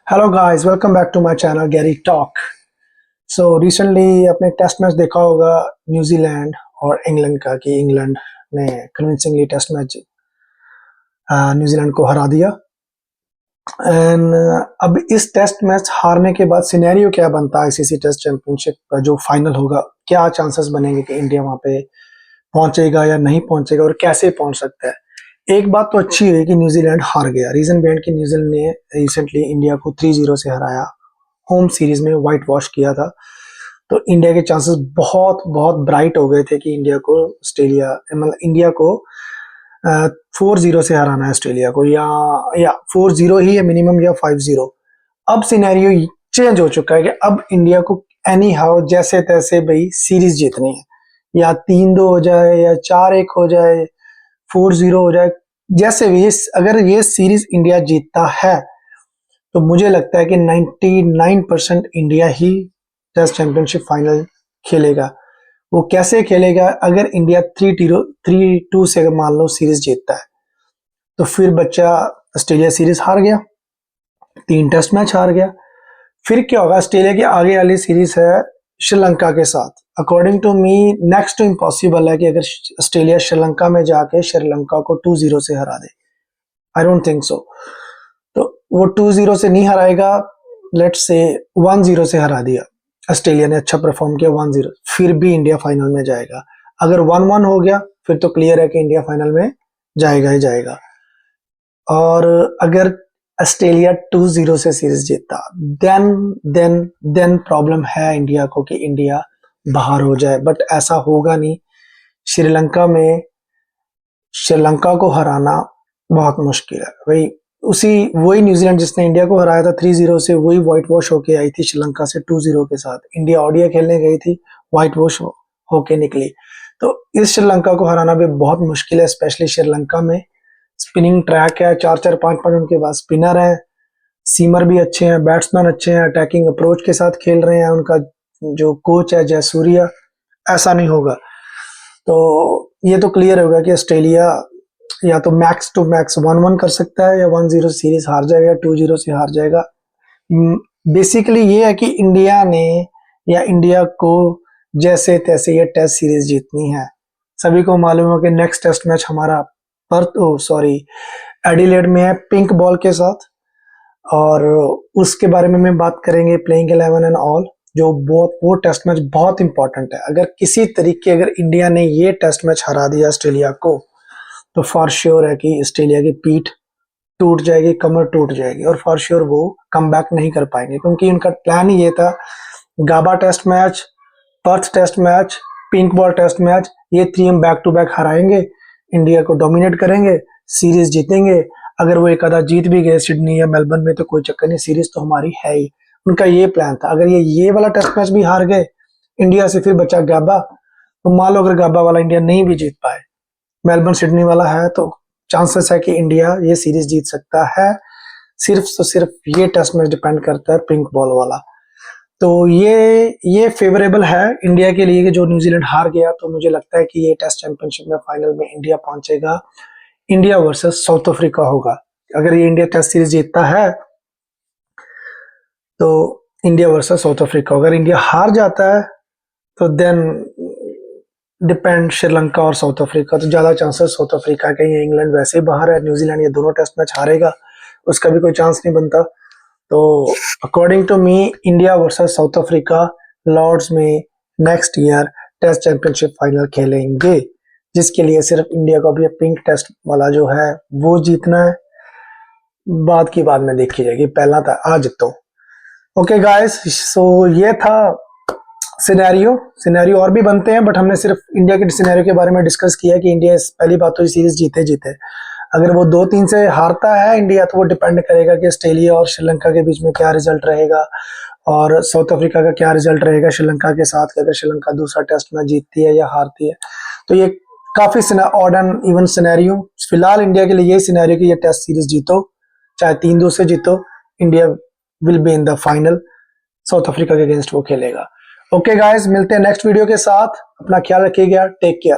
Hello guys, welcome back to my channel Gary talk. So recently आपने test match देखा होगा New Zealand और England का कि इंग्लैंड ने कन्विंसिंगली टेस्ट मैच न्यूजीलैंड को हरा दिया। एंड अब इस टेस्ट मैच हारने के बाद सिनेरियो क्या बनता है आईसीसी टेस्ट चैंपियनशिप का जो फाइनल होगा, क्या चांसेस बनेंगे कि इंडिया वहां पे पहुंचेगा या नहीं पहुंचेगा और कैसे पहुंच सकता है। एक बात तो अच्छी है कि न्यूजीलैंड हार गया। रीजन बेंड कि न्यूजीलैंड ने रिसेंटली इंडिया को 3-0 से हराया, होम सीरीज में व्हाइट वॉश किया था। तो इंडिया के चांसेस बहुत बहुत ब्राइट हो गए थे कि इंडिया को ऑस्ट्रेलिया मतलब इंडिया को 4-0 से हराना है ऑस्ट्रेलिया को, या 4-0 ही है मिनिमम, या 5-0। अब सिनेरियो चेंज हो चुका है कि अब इंडिया को एनी हाउ जैसे तैसे भाई सीरीज जीतनी है, या 3-2 हो जाए या 4-1 हो जाए, 4-0 हो जाए, जैसे भी अगर ये सीरीज इंडिया जीतता है तो मुझे लगता है कि 99% इंडिया ही टेस्ट चैंपियनशिप फाइनल खेलेगा। वो कैसे खेलेगा? अगर इंडिया 3-2 से अगर मान लो सीरीज जीतता है तो फिर बच्चा ऑस्ट्रेलिया सीरीज हार गया, 3 टेस्ट मैच हार गया। फिर क्या होगा? ऑस्ट्रेलिया की आगे वाली सीरीज है श्रीलंका के साथ। According to me next to impossible है कि अगर ऑस्ट्रेलिया श्रीलंका में जाके श्रीलंका को 2-0 से हरा दे। I don't think so. तो वो 2-0 से नहीं हराएगा, लेट्स से 1-0 से हरा दिया, ऑस्ट्रेलिया ने अच्छा परफॉर्म किया 1-0, फिर भी इंडिया फाइनल में जाएगा। अगर 1-1 हो गया फिर तो क्लियर है कि इंडिया फाइनल में जाएगा ही जाएगा। और अगर ऑस्ट्रेलिया 2-0 से सीरीज जीतता, देन प्रॉब्लम है इंडिया को कि इंडिया बाहर हो जाए, बट ऐसा होगा नहीं। श्रीलंका में श्रीलंका को हराना बहुत मुश्किल है भाई। वही न्यूजीलैंड जिसने इंडिया को हराया था 3-0 से, वही व्हाइट वॉश होके आई थी श्रीलंका से 2-0 के साथ। इंडिया ओडीआई खेलने गई थी, व्हाइट वॉश होके निकली। तो इस श्रीलंका को हराना भी बहुत मुश्किल है, स्पेशली श्रीलंका में स्पिनिंग ट्रैक है, 4-4 5-5 उनके पास स्पिनर है, सीमर भी अच्छे हैं, बैट्समैन अच्छे हैं, अटैकिंग अप्रोच के साथ खेल रहे हैं। उनका जो कोच है जयसूर्या, ऐसा नहीं होगा। तो ये तो क्लियर होगा कि ऑस्ट्रेलिया या तो मैक्स टू मैक्स 1-1 कर सकता है, या 1-0 सीरीज हार जाएगा, 2-0 से हार जाएगा। बेसिकली ये है कि इंडिया ने या इंडिया को जैसे तैसे ये टेस्ट सीरीज जीतनी है। सभी को मालूम है कि नेक्स्ट टेस्ट मैच हमारा एडिलेड में है पिंक बॉल के साथ, और उसके बारे में मैं बात करेंगे प्लेइंग 11 एंड ऑल। जो वो टेस्ट मैच बहुत इंपॉर्टेंट है। अगर किसी तरीके अगर इंडिया ने ये टेस्ट मैच हरा दिया ऑस्ट्रेलिया को, तो फॉर श्योर है कि ऑस्ट्रेलिया की पीठ टूट जाएगी, कमर टूट जाएगी, और फॉर श्योर वो कम बैक नहीं कर पाएंगे, क्योंकि उनका प्लान ही ये था Gabba test match, Perth test match, pink ball test match, ये 3 हम बैक टू बैक हराएंगे, इंडिया को डोमिनेट करेंगे, सीरीज जीतेंगे। अगर वो एक आधा जीत भी गए सिडनी या मेलबर्न में तो कोई चक्कर नहीं, सीरीज तो हमारी है ही। उनका ये प्लान था। अगर ये वाला टेस्ट मैच भी हार गए इंडिया से, फिर बचा गाबा। तो मान लो अगर गाबा वाला इंडिया नहीं भी जीत पाए, मेलबर्न सिडनी वाला है, तो चांसेस है कि इंडिया ये सीरीज जीत सकता है। सिर्फ तो सिर्फ ये टेस्ट मैच डिपेंड करता है पिंक बॉल वाला। तो ये फेवरेबल है इंडिया के लिए कि जो न्यूजीलैंड हार गया। तो मुझे लगता है कि ये टेस्ट चैंपियनशिप में फाइनल में इंडिया पहुंचेगा। इंडिया वर्सेस साउथ अफ्रीका होगा। अगर ये इंडिया टेस्ट सीरीज जीतता है तो इंडिया वर्सेस साउथ अफ्रीका। अगर इंडिया हार जाता है तो देन डिपेंड श्रीलंका और साउथ अफ्रीका। तो ज्यादा चांसेस साउथ अफ्रीका के, ये इंग्लैंड वैसे ही बाहर है, न्यूजीलैंड ये दोनों टेस्ट मैच हारेगा, उसका भी कोई चांस नहीं बनता। तो according to me India versus South Africa Lord's में next year test championship final खेलेंगे, जिसके लिए सिर्फ इंडिया को अभी पिंक टेस्ट वाला जो है वो जीतना है। बाद की बात में देखी जाएगी, पहला था आज तो। ओके गाइस, सो ये था सिनेरियो और भी बनते हैं, बट हमने सिर्फ इंडिया के सिनेरियो के बारे में डिस्कस किया कि इंडिया पहली बात तो सीरीज जीते। अगर वो 2-3 से हारता है इंडिया, तो वो डिपेंड करेगा कि ऑस्ट्रेलिया और श्रीलंका के बीच में क्या रिजल्ट रहेगा, और साउथ अफ्रीका का क्या रिजल्ट रहेगा श्रीलंका के साथ, अगर श्रीलंका दूसरा टेस्ट मैच जीतती है या हारती है। तो ये काफी ऑड एंड इवन सिनेरियो। फिलहाल इंडिया के लिए यही सिनेरियो कि ये टेस्ट सीरीज जीतो, चाहे 3-2 से जीतो, India will be in the final. South Africa के अगेंस्ट वो खेलेगा। ओके गाइस, मिलते हैं नेक्स्ट वीडियो के साथ। अपना ख्याल रखिएगा, टेक केयर।